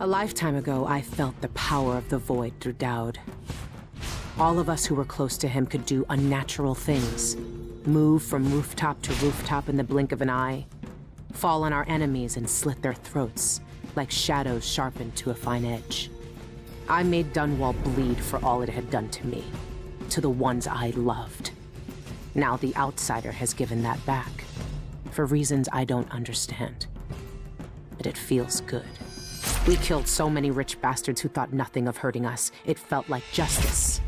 A lifetime ago, I felt the power of the Void through Dowd. All of us who were close to him could do unnatural things. Move from rooftop to rooftop in the blink of an eye. Fall on our enemies and slit their throats, like shadows sharpened to a fine edge. I made Dunwall bleed for all it had done to me, to the ones I loved. Now the Outsider has given that back, for reasons I don't understand. But it feels good. We killed so many rich bastards who thought nothing of hurting us. It felt like justice.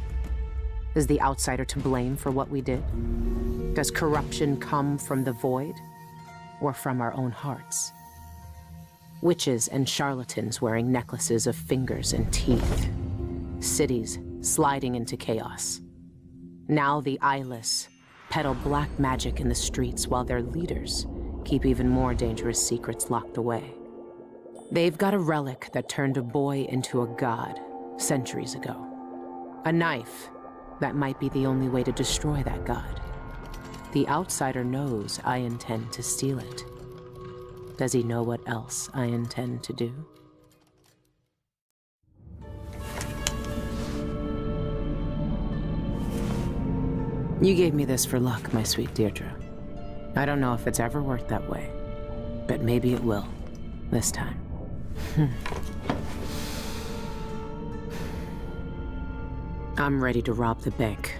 Is the Outsider to blame for what we did? Does corruption come from the Void, or from our own hearts? Witches and charlatans wearing necklaces of fingers and teeth. Cities sliding into chaos. Now the eyeless peddle black magic in the streets while their leaders keep even more dangerous secrets locked away. They've got a relic that turned a boy into a god centuries ago. A knife that might be the only way to destroy that god. The Outsider knows I intend to steal it. Does he know what else I intend to do? You gave me this for luck, my sweet Deirdre. I don't know if it's ever worked that way, but maybe it will, this time. I'm ready to rob the bank.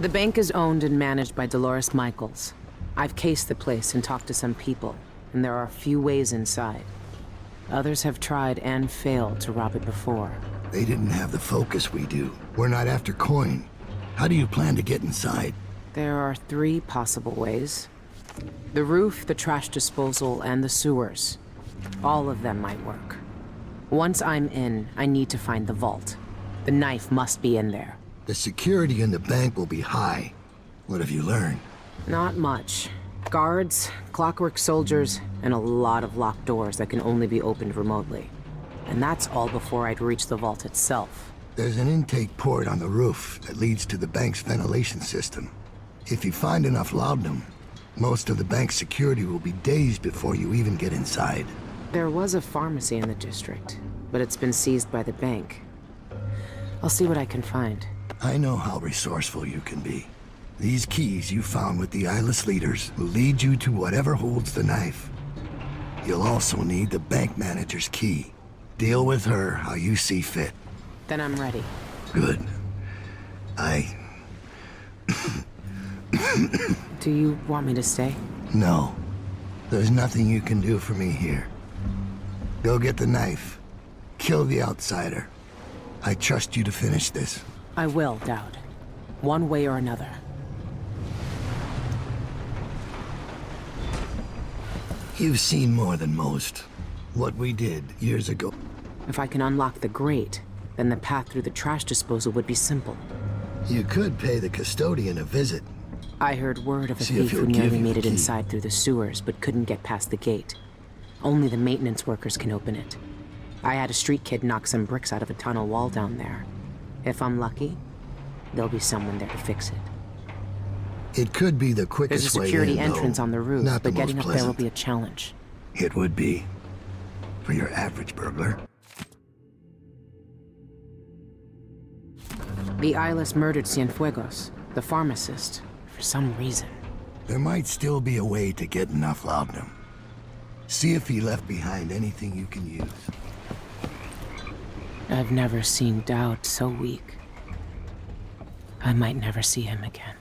The bank is owned and managed by Dolores Michaels. I've cased the place and talked to some people, and there are a few ways inside. Others have tried and failed to rob it before. They didn't have the focus we do. We're not after coin. How do you plan to get inside? There are 3 possible ways. The roof, the trash disposal, and the sewers. All of them might work. Once I'm in, I need to find the vault. The knife must be in there. The security in the bank will be high. What have you learned? Not much. Guards, clockwork soldiers, and a lot of locked doors that can only be opened remotely. And that's all before I'd reach the vault itself. There's an intake port on the roof that leads to the bank's ventilation system. If you find enough laudanum, most of the bank's security will be dazed before you even get inside. There was a pharmacy in the district, but it's been seized by the bank. I'll see what I can find. I know how resourceful you can be. These keys you found with the eyeless leaders will lead you to whatever holds the knife. You'll also need the bank manager's key. Deal with her how you see fit. Then I'm ready. Good. Do you want me to stay? No. There's nothing you can do for me here. Go get the knife. Kill the Outsider. I trust you to finish this. I will, Dowd. One way or another. You've seen more than most. What we did years ago. If I can unlock the grate, then the path through the trash disposal would be simple. You could pay the custodian a visit. I heard word of a See if thief he'll who give nearly you made the it key. inside through the sewers, but couldn't get past the gate. Only the maintenance workers can open it. I had a street kid knock some bricks out of a tunnel wall down there. If I'm lucky, there'll be someone there to fix it. It could be the There's quickest a way security in, entrance though. on the roof, Not the but getting most up there will pleasant. be a challenge. It would be. For your average burglar. The eyeless murdered Cienfuegos, the pharmacist, for some reason. There might still be a way to get enough laudanum. See if he left behind anything you can use. I've never seen Dowd so weak. I might never see him again.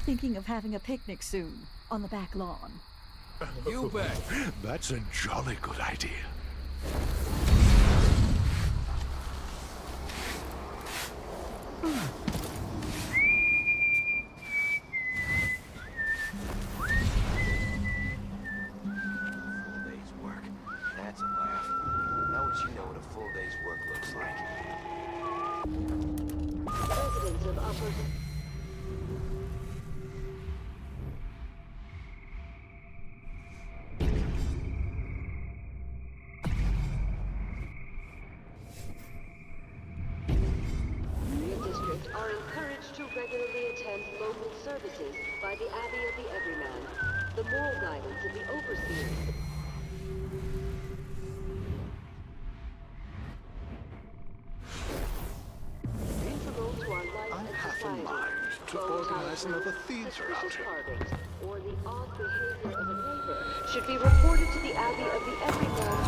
Thinking of having a picnic soon, on the back lawn. You bet. That's a jolly good idea. Day's work. That's a laugh. Now would you know what a full day's work looks like? Residents of Upper... The district are encouraged to regularly attend local services by the Abbey of the Everyman, the moral guidance of the Overseers. Integral to our life I'm and half in society. mind to Lone organize talismans, another theater suspicious outing. carvings, or the odd behavior of a neighbor should be reported to the Abbey of the Everyman.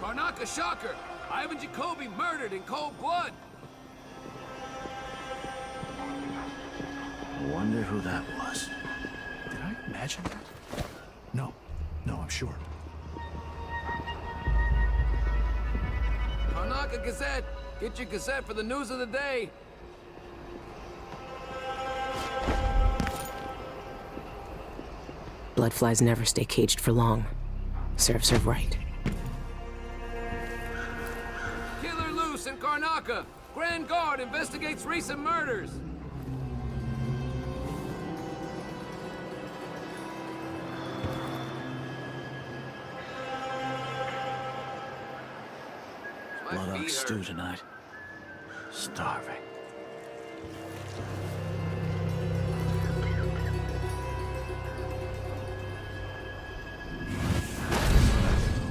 Karnaka Shocker! Ivan Jacoby murdered in cold blood! I wonder who that was. Did I imagine that? No, I'm sure. Karnaka Gazette! Get your Gazette for the news of the day! Bloodflies never stay caged for long. Serves her right. Killer loose in Karnaka! Grand Guard investigates recent murders! My Blood feet ox stew hurt. tonight. Starving.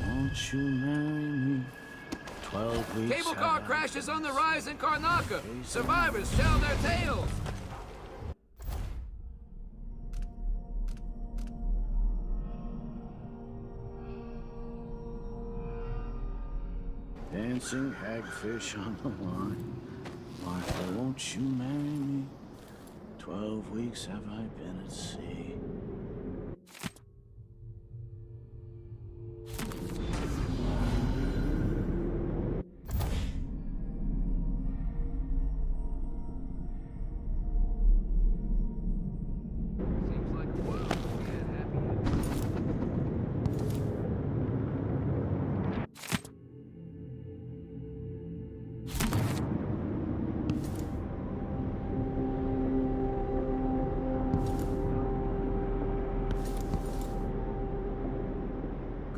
Won't you marry me? 12 weeks. Cable car crashes on the rise in Karnaka! Survivors tell their tales! Dancing hagfish on the line. Martha, won't you marry me? 12 weeks have I been at sea. Seems like the world is dead happy.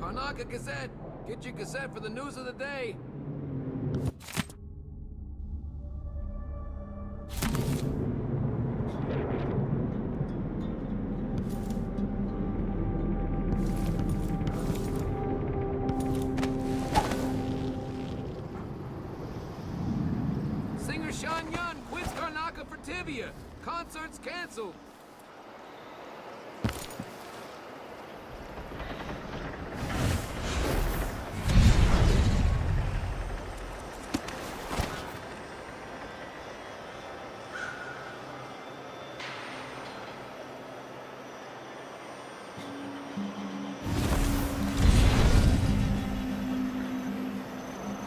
Karnaka Gazette! Get your Gazette for the news of the day! Singer Shan Yun quits Karnaka for Tibia! Concerts canceled!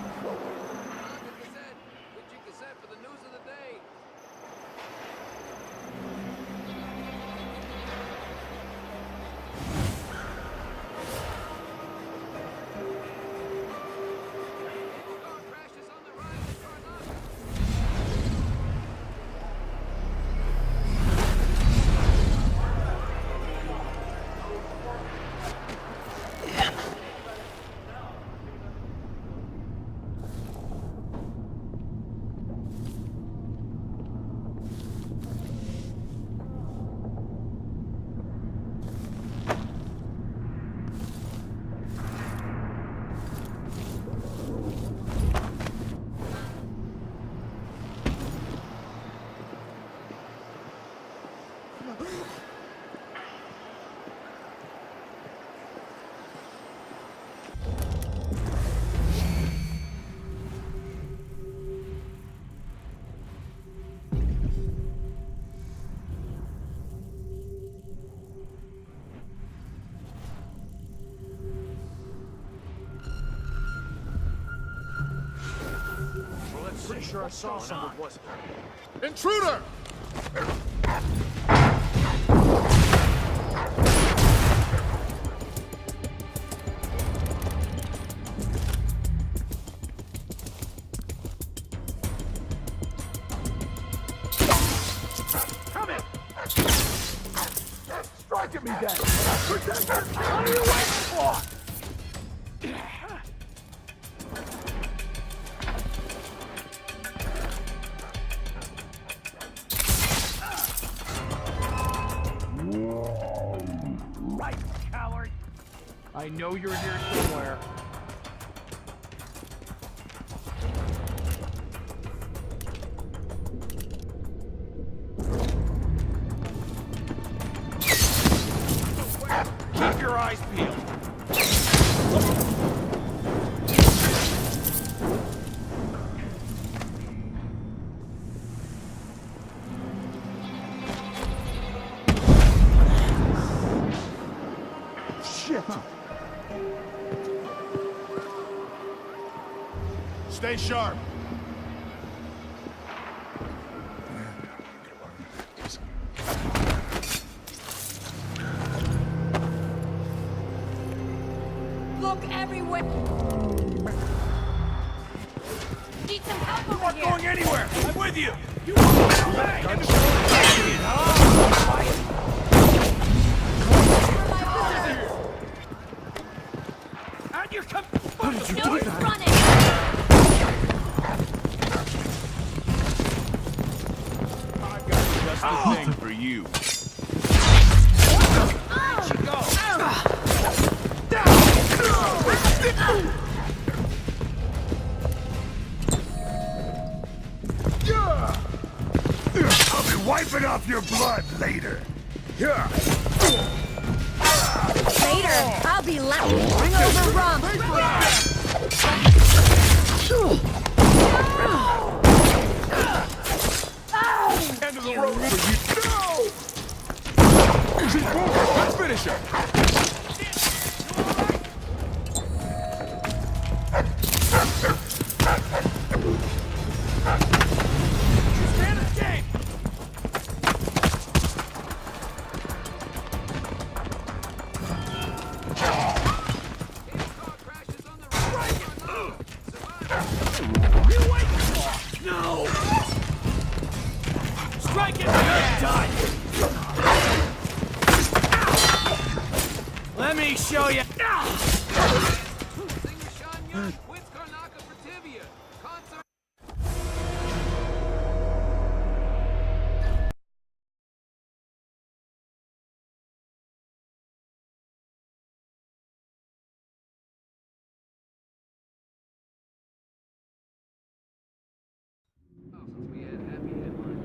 Karnaka Gazette! Get your Gazette for the news of the day! Cable car crashes on the rise in Karnaka! Pretty sure I saw something, was it? Intruder! Come in! Strike at me then! Protect her! What are you waiting for? Right, coward! I know you're here somewhere. Keep your eyes peeled. Shit! Stay sharp. Look everywhere! Need some help over Not here! going anywhere. I'm with you. You want to bang and and you're come. How did you No, he's running! I've got just the thing for you. I'll be wiping off your blood later. Later, I'll be left. Bring over rum! End of the road for you. No! She's moving. Let's finish her. Stand escape. Car crashes on the right. You wait for. No. Strike it. You're done. Let me show you. Singer Sean Young quits Karnaka for Tibia. Concert. Oh, since we had happy headlines.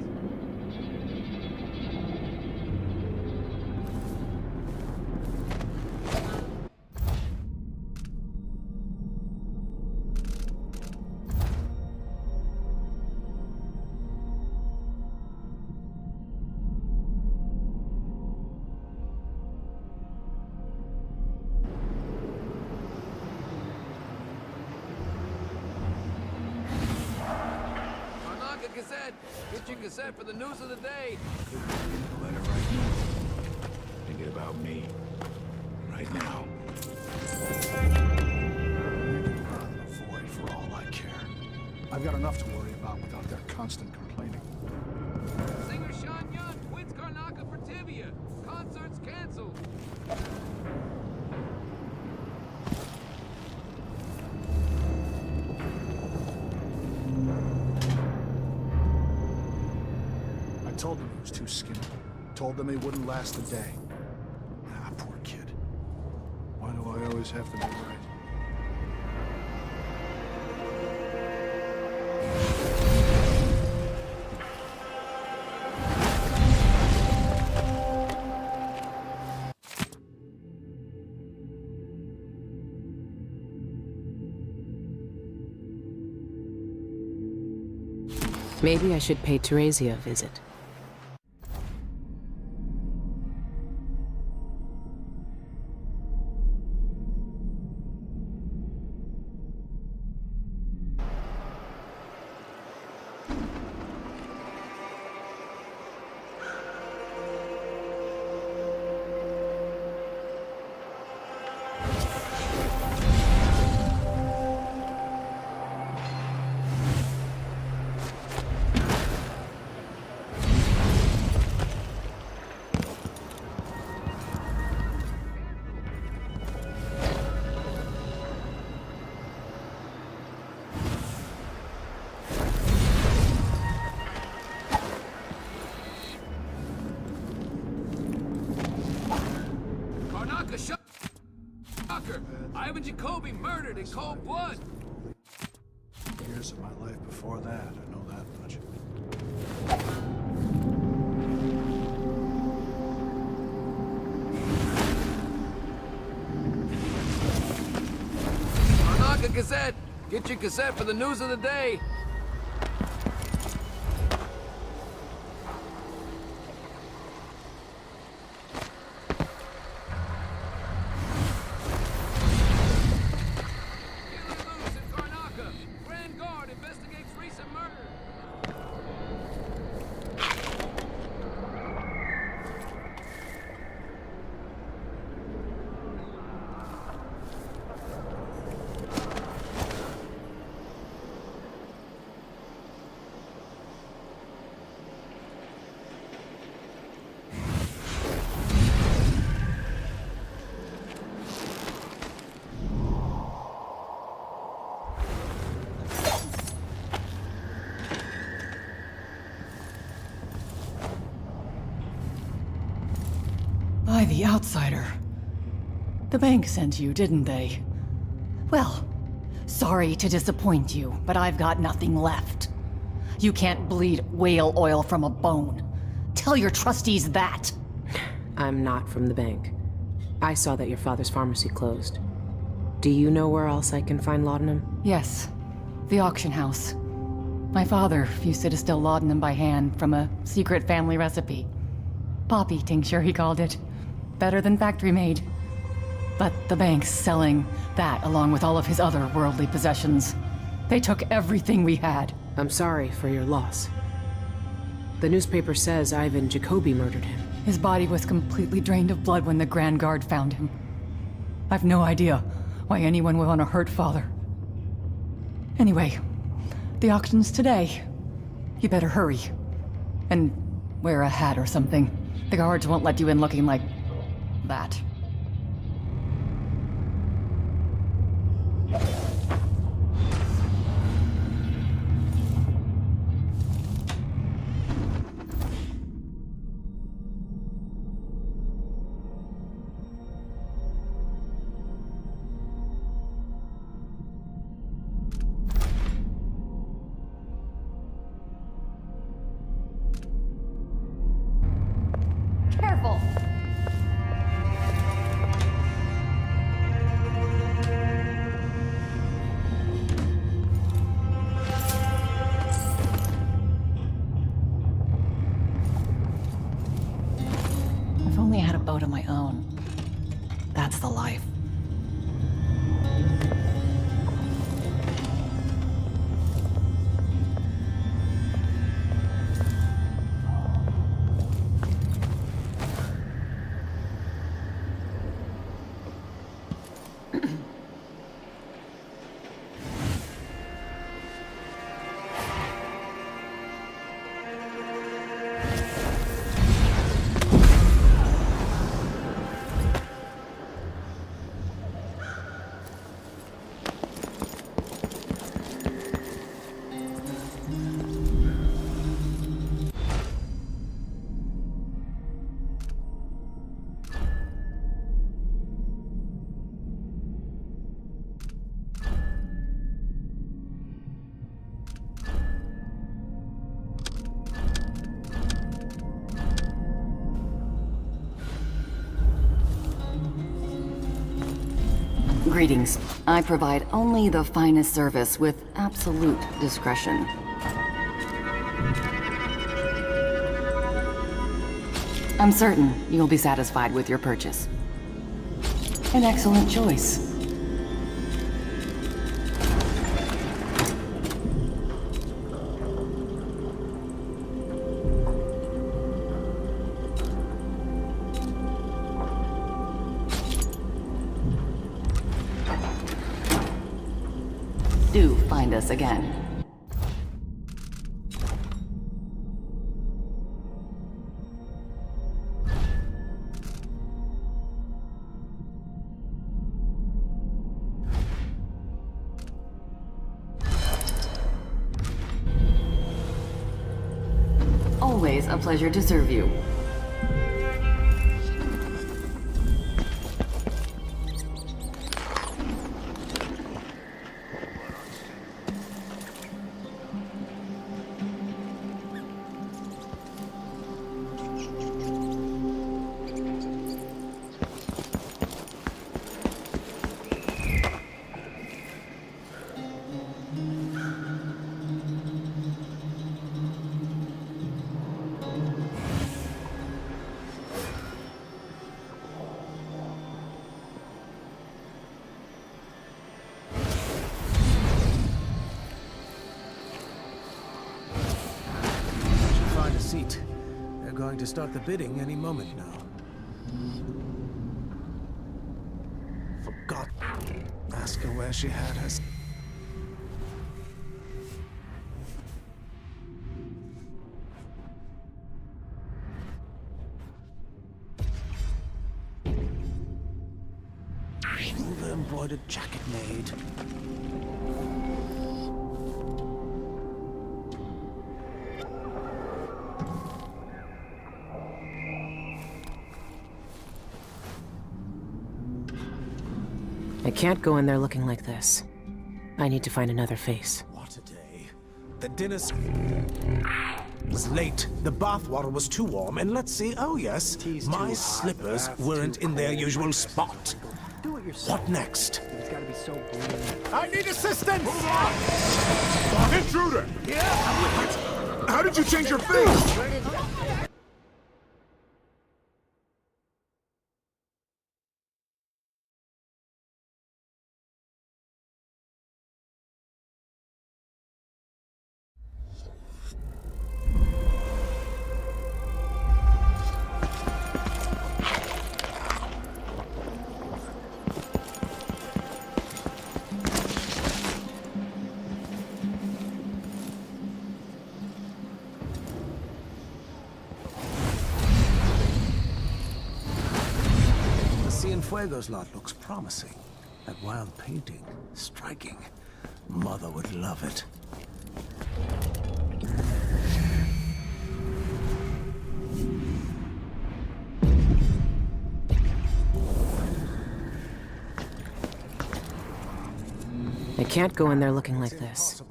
Karnaka Gazette. Get your Gazette for the news of the day. Let her right now. Thinking about me. Right now. The void for all I care. I've got enough to worry about without their constant complaining. Singer Sean Young quits Karnaka for Tibia. Concert's canceled. I told them he was too skinny. Told them he wouldn't last a day. Ah, poor kid. Why do I always have to be right? Maybe I should pay Teresia a visit. Jacoby murdered in cold blood. Years of my life before that, I know that much. Karnaca Gazette. Get your cassette for the news of the day. By the outsider. The bank sent you, didn't they? Well, sorry to disappoint you, but I've got nothing left. You can't bleed whale oil from a bone. Tell your trustees that. I'm not from the bank. I saw that your father's pharmacy closed. Do you know where else I can find laudanum? Yes, the auction house. My father used to distill laudanum by hand from a secret family recipe. Poppy tincture, he called it. Better than factory-made. But the bank's selling that along with all of his other worldly possessions. They took everything we had. I'm sorry for your loss. The newspaper says Ivan Jacoby murdered him. His body was completely drained of blood when the Grand Guard found him. I've no idea why anyone would want to hurt Father. Anyway, the auction's today. You better hurry. And wear a hat or something. The guards won't let you in looking like that. Careful! If only I had a boat of my own. That's the life. Greetings. I provide only the finest service with absolute discretion. I'm certain you'll be satisfied with your purchase. An excellent choice. Do find us again. Always a pleasure to serve you. seat. They're going to start the bidding any moment now. Forgot. Ask her where she had her. Silver embroidered jacket made. I can't go in there looking like this. I need to find another face. What a day. The dinner was late. The bathwater was too warm, and let's see. Oh yes, my slippers weren't in their usual spot. What next? It's gotta be so blue. I need assistance! Intruder! Yeah? How did you change your face? Fuego's lot looks promising. That wild painting, striking. Mother would love it. I can't go in there looking like this.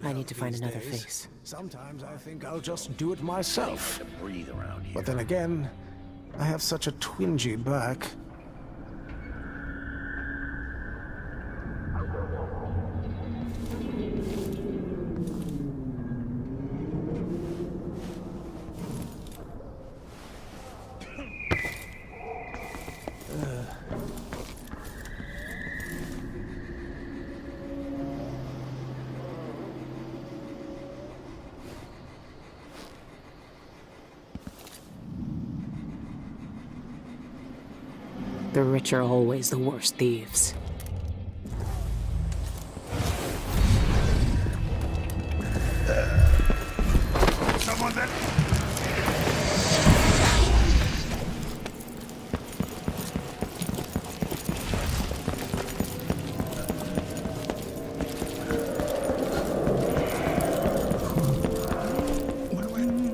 I need to find another face. Sometimes I think I'll just do it myself. To breathe around here. But then again, I have such a twingy back. The rich are always the worst thieves. Someone that...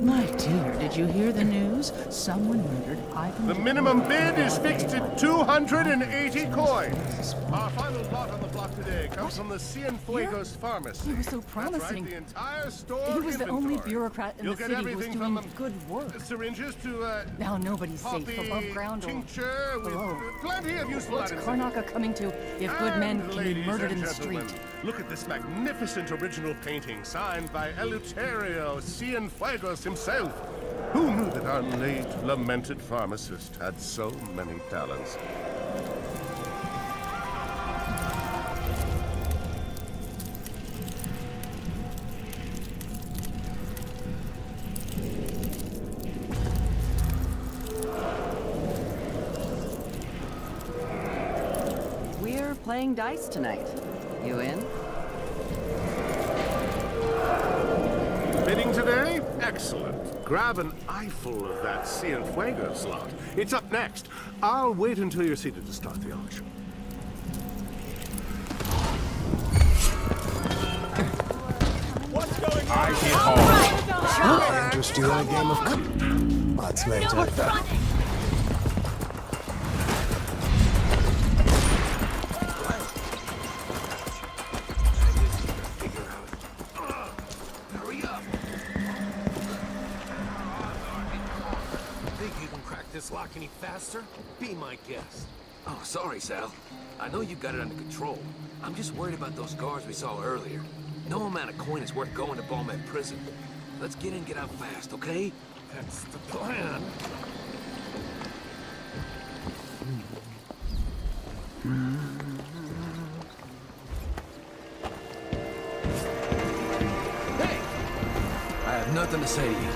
My dear, did you hear the news? Someone murdered Ivan. The minimum bid is fixed at 280 coins. Our final lot on the block today comes from the Cienfuegos pharmacy. He was so That's promising. right, the entire store He was the only inventory. bureaucrat in You'll the get city who was everything doing from good work. syringes to Now nobody's safe poppy above ground or tincture with below. plenty of useful What's items. Karnaka coming to if good men And can be ladies murdered in and the street? gentlemen, look at this magnificent original painting signed by Eleuterio Cienfuegos himself. Who knew that our late, lamented pharmacist had so many talents? We're playing dice tonight. You in? Bidding today? Excellent. Grab an eyeful of that Cienfuegos lot. It's up next. I'll wait until you're seated to start the auction. What's going on? I can't interest you in a game of months later. Hurry up! Think you can crack this lock any faster? Be my guest. Oh, sorry, Sal. I know you've got it under control. I'm just worried about those guards we saw earlier. No amount of coin is worth going to Balmet prison. Let's get in and get out fast, okay? That's the plan. Hey! I have nothing to say to you.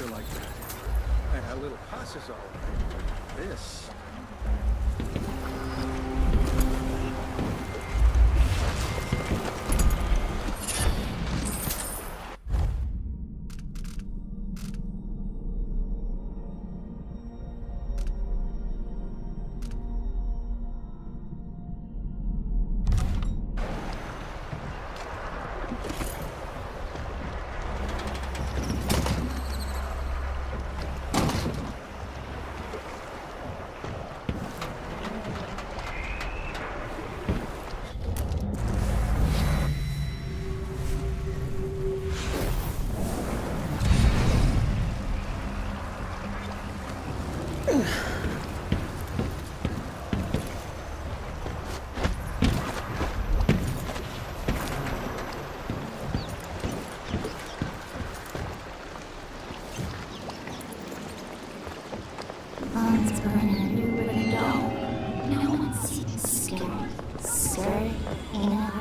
monster like that. And a little pus is all right. This... Once burning, you really don't. No one seems scared. Scary, you know.